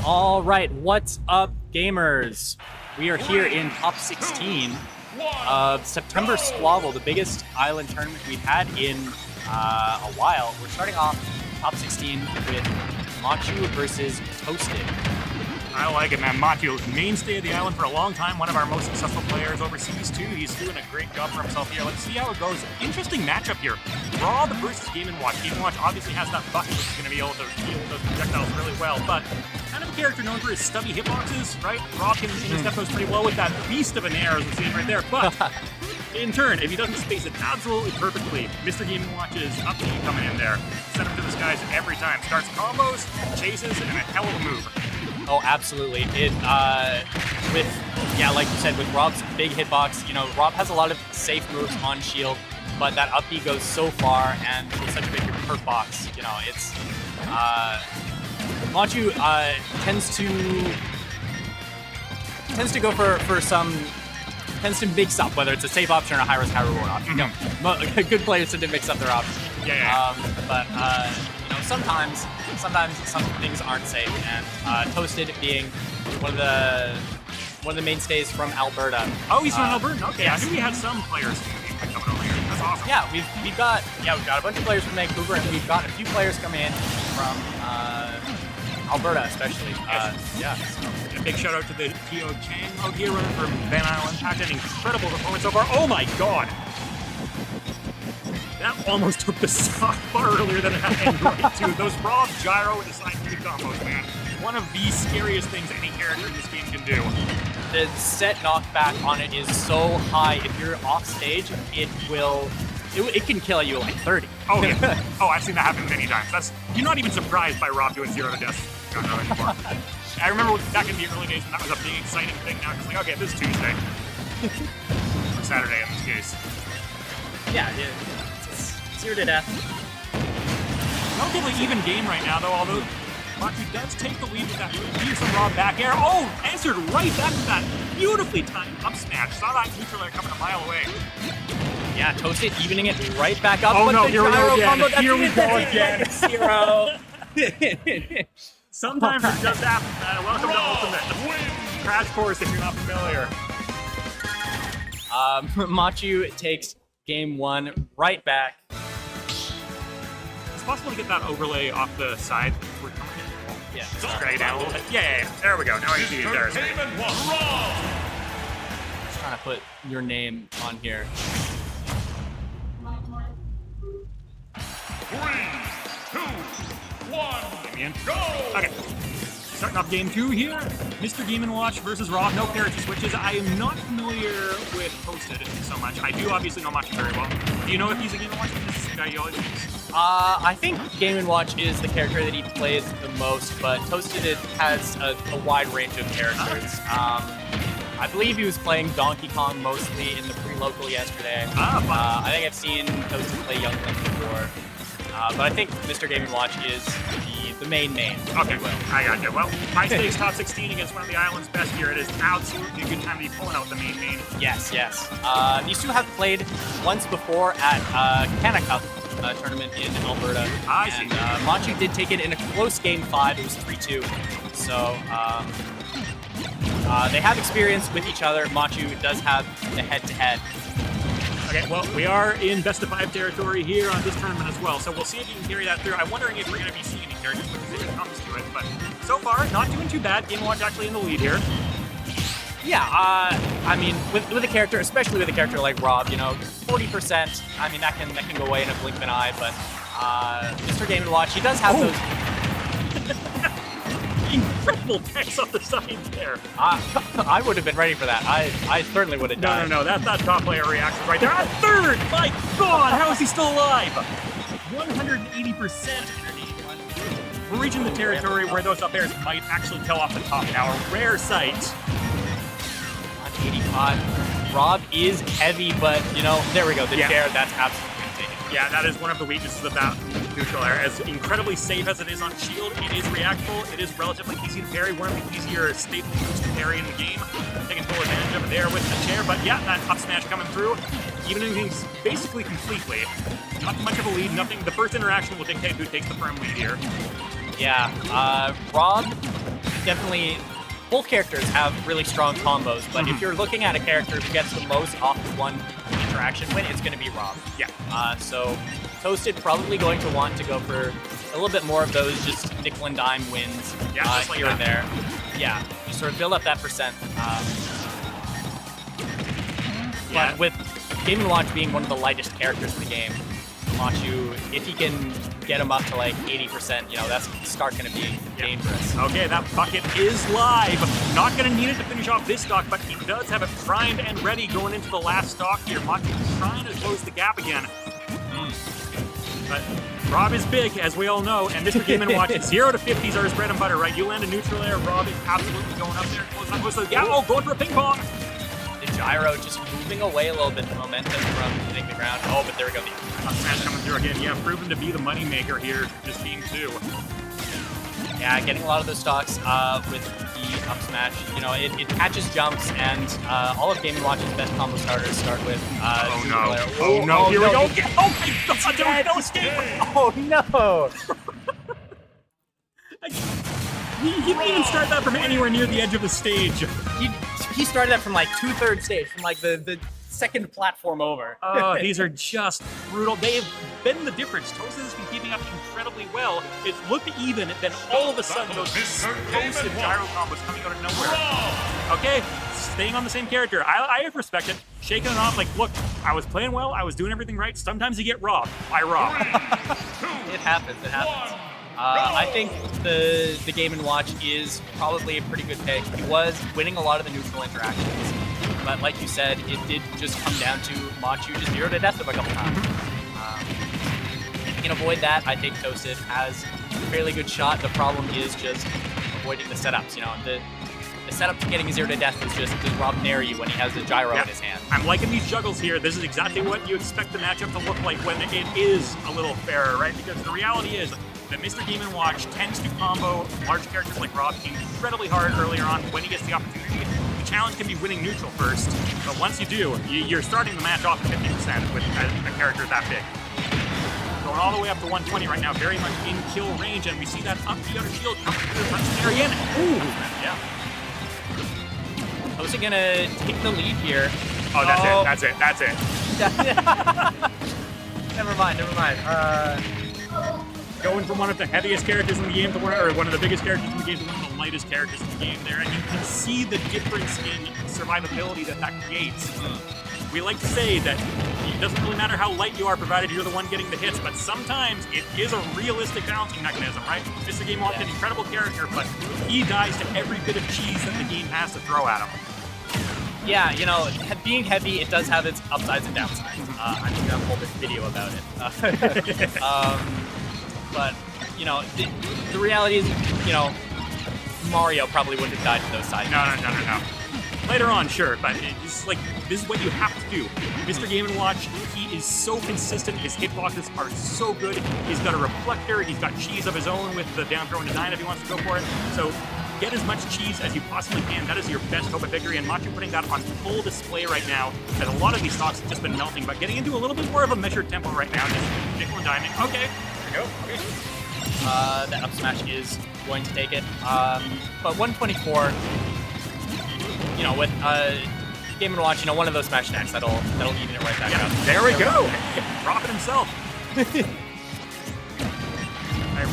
All right, what's up, gamers? We are here in top 16 of September Squabble, the biggest island tournament we've had in a while. We're starting off top 16 with Machu versus Toasted. I like it, man. Machu, mainstay of the island for a long time, one of our most successful players overseas, too. He's doing a great job for himself here. Let's see how it goes. Interesting matchup here. R.O.B versus Game & Watch. Game & Watch obviously has that bucket, which is going to be able to deal with those projectiles really well, but kind of a character known for his stubby hitboxes, right? R.O.B can intercept those pretty well with that beast of an air, as we're seeing right there, but in turn, if he doesn't space it absolutely perfectly, Mr. Game & Watch's up B coming in there. Send him to the skies every time. Starts combos, chases, and a hell of a move. Oh, absolutely. It, like you said, with R.O.B's big hitbox, you know, R.O.B has a lot of safe moves on shield, but that up B goes so far, and with such a big hurt box, you know, it's, Machu, tends to go for some, tends to mix up, whether it's a safe option or a high risk, high reward option. Mm-hmm. You know, good players tend to mix up their options. Yeah. You know, sometimes some things aren't safe, and Toasted being one of the mainstays from Alberta. Oh, he's from Alberta. Okay, yes. I knew we had some players coming over here. That's awesome. Yeah, we've got a bunch of players from Vancouver, and we've got a few players coming in from Alberta, especially. Yeah. So. A big shout out to the Tio Chang out here running from Van Island. Had an incredible performance so far. Oh my god! That almost took the stock far earlier than it happened right to. Those raw gyro and side three combos, man. One of the scariest things any character in this game can do. The set knockback on it is so high. If you're off stage, it can kill you at like 30. Oh yeah. Oh, I've seen that happen many times. You're not even surprised by R.O.B doing 0 to death anymore. I remember back in the early days when that was a big exciting thing. Now it's like, okay, this is Tuesday. Or Saturday in this case. Yeah. 0 to death. Relatively even game right now, though, although Machu does take the lead with that fearsome R.O.B back air. Oh, answered right back with that beautifully timed up smash. Saw that neutral air coming a mile away. Yeah, Toasted evening it right back up. Oh no, here we go again. Here we go again. 0. Sometimes it just happens, man. Welcome to Ultimate. Crash course if you're not familiar. Machu takes game 1 right back. It's possible to get that overlay off the side. We're coming in. Yeah. Drag it down a little bit. Yeah. There we go. Now I can see it there. Just trying to put your name on here. 3, 2, 1, Get me in. go! Okay. Starting off game 2 here. Mr. Game & Watch versus R.O.B. No character switches. I am not familiar with Toasted so much. I do obviously know Machu very well. Do you know if he's a Game & Watch? This is the guy you always use? I think Game & Watch is the character that he plays the most, but Toasted has a wide range of characters. I believe he was playing Donkey Kong mostly in the pre-local yesterday. I think I've seen Toasted play Young Link before. But I think Mr. Game & Watch is the main name. Okay, I got you. Well, high stakes top 16 against one of the island's best here. It is absolutely a good time to be pulling out the main. Yes. These two have played once before at Canna Cup tournament in Alberta. I see. And Machu did take it in a close game 5. It was 3-2. So they have experience with each other. Machu does have the head-to-head. Okay, well, we are in best of 5 territory here on this tournament as well, so we'll see if you can carry that through. I'm wondering if we're going to be seeing any characters if it comes to it, but so far, not doing too bad. Game & Watch actually in the lead here. Yeah, I mean, with a character, especially with a character like R.O.B, you know, 40%, I mean, that can go away in a blink of an eye, but Mr. Game & Watch, he does have those... Incredible text off the side there. I would have been ready for that. I certainly would have died. No, that's not top player reaction right there. At third! My God, how is he still alive? 180%. We're reaching the territory where those up airs might actually kill off the top now. A rare sight. 185. R.O.B is heavy, but, you know, there we go. The chair, that's absolutely insane. Yeah, that is one of the weaknesses of that neutral air. As incredibly safe as it is on shield, it is reactable. It is relatively easy to parry. One of the easier staple moves to parry in the game. Taking full advantage of it there with the chair. But yeah, that up smash coming through. even things basically completely. Not much of a lead, nothing. The first interaction will dictate who takes the firm lead here. Yeah, R.O.B definitely, both characters have really strong combos, but if you're looking at a character who gets the most off of one interaction win, it's going to be R.O.B. Yeah. So Toasted probably going to want to go for a little bit more of those just nickel and dime wins just like here that. and there. Yeah, you sort of build up that percent. Yeah. But with Game & Watch being one of the lightest characters in the game, Machu, if he can get him up to like 80%, you know, that's start going to be dangerous. Okay, that bucket is live. Not going to need it to finish off this stock, but he does have it primed and ready going into the last stock here. Machu trying to close the gap again. But R.O.B is big, as we all know, and Mr. Game & Watch, 0 to 50s are his bread and butter, right? You land a neutral there, R.O.B is absolutely going up there, close to the gap. Oh, going for a ping pong. The gyro just moving away a little bit, the momentum from hitting the ground. Oh, but there we go. Up smash coming through again. Yeah, proven to be the moneymaker here, this game too. Yeah, getting a lot of those stocks with the up smash. You know, it catches jumps, and all of Game & Watch's best combo starters start with. Oh no! Oh no! Here we go! Oh my God! There was no escape! Oh no! He didn't even start that from anywhere near the edge of the stage. He started that from like 2/3 stage, from like the second platform over. Oh, these are just brutal. They have been the difference. Toasted has been keeping up incredibly well. It's looked even, then all of a sudden those explosive gyro combos coming out of nowhere. Okay, staying on the same character. I respect it. Shaking it off like, look, I was playing well, I was doing everything right. Sometimes you get robbed by R.O.B. It happens, it happens. I think the Game & Watch is probably a pretty good pick. He was winning a lot of the neutral interactions, but like you said, it did just come down to Machu just 0 to death him a couple times. If you can avoid that, I think Toasted has a fairly good shot. The problem is just avoiding the setups. You know, the setup to getting a 0 to death is just, does R.O.B nair you when he has the gyro in his hand? I'm liking these juggles here. This is exactly what you expect the matchup to look like when it is a little fairer, right? Because the reality is that Mr. Game & Watch tends to combo large characters like R.O.B incredibly hard earlier on when he gets the opportunity. The challenge can be winning neutral first, but once you do, you're starting the match off at 50% with a character that big. Going all the way up to 120 right now, very much in kill range, and we see that up the other shield coming through the front snare again. Ooh, yeah. Toasted gonna take the lead here. Oh, that's it. Never mind. Going from one of the heaviest characters in the game to one of the biggest characters in the game to one of the lightest characters in the game there, and you can see the difference in survivability that creates. We like to say that it doesn't really matter how light you are, provided you're the one getting the hits, but sometimes it is a realistic balancing mechanism, right? Mr. Game Watch is an incredible character, but he dies to every bit of cheese that the game has to throw at him. Yeah, you know, being heavy, it does have its upsides and downsides. I'm going to hold this video about it. But, you know, the reality is, you know, Mario probably wouldn't have died to those sides. No. Later on, sure, but it's like, this is what you have to do. Mr. Game & Watch, he is so consistent. His hitboxes are so good. He's got a reflector. He's got cheese of his own with the down throw into 9 if he wants to go for it. So get as much cheese as you possibly can. That is your best hope of victory, and Machu putting that on full display right now, as a lot of these stocks have just been melting, but getting into a little bit more of a measured tempo right now. Just nickel and diming. Okay, there we go. Okay. The up smash is going to take it. But 124, you know, with Game & Watch, you know, one of those smash attacks that'll even it right back out. There we go. Drop it himself.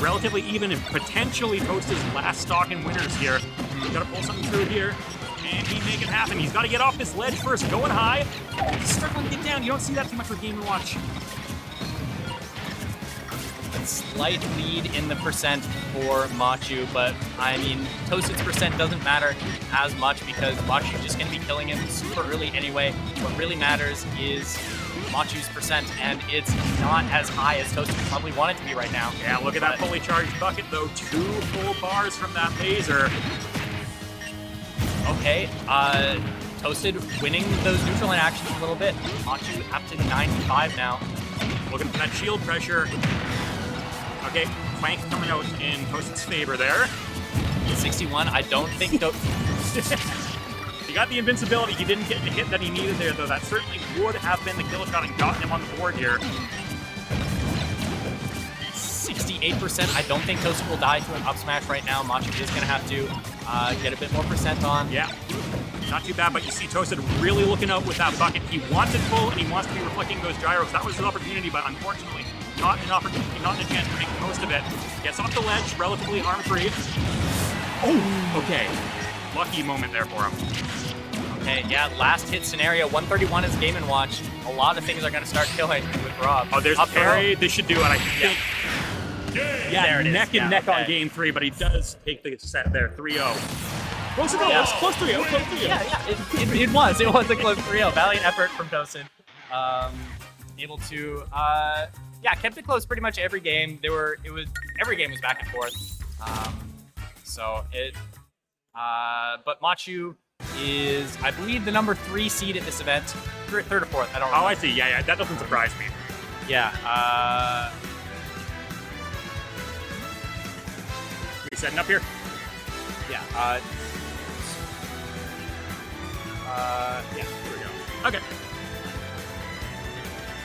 Relatively even and potentially Toasted's last stock in winners here. He's got to pull something through here. Can he make it happen? He's got to get off this ledge first, going high. He's struggling to get down. You don't see that too much with Game & Watch. A slight lead in the percent for Machu, but I mean, Toasted's percent doesn't matter as much because Machu's just going to be killing him super early anyway. What really matters is Machu's percent, and it's not as high as Toasted probably want it to be right now. Yeah, look at that fully charged bucket, though. 2 full bars from that laser. Okay, Toasted winning those neutral interactions a little bit. Machu up to 95 now. Looking for that shield pressure. Okay, flank coming out in Toasted's favor there. 61, I don't think... He got the invincibility. He didn't get the hit that he needed there, though. That certainly would have been the kill shot and gotten him on the board here. 68%. I don't think Toasted will die to an up smash right now. Machu is going to have to get a bit more percent on. Yeah, not too bad, but you see Toasted really looking out with that bucket. He wants it full, and he wants to be reflecting those gyros. That was his opportunity, but unfortunately, not an opportunity, not a chance to make the most of it. Gets off the ledge, relatively harm-free. Oh, okay. Lucky moment there for him. Okay, yeah, last hit scenario. 131 is Game & Watch. A lot of things are going to start killing with R.O.B. Oh, there's a parry. This should do it, I think. Yeah, there it is. neck and neck on game 3, but he does take the set there, 3-0. Close to go. Yeah. Close 3-0. Close 3-0. Yeah, it was. It was a close 3-0. Valiant effort from Toasted. Able to, yeah, kept it close pretty much every game. Every game was back and forth. But Machu is, I believe, the number 3 seed at this event. Third or fourth, I don't remember. Oh, I see. Yeah, that doesn't surprise me. Yeah. We setting up here? Yeah. Yeah, here we go. Okay.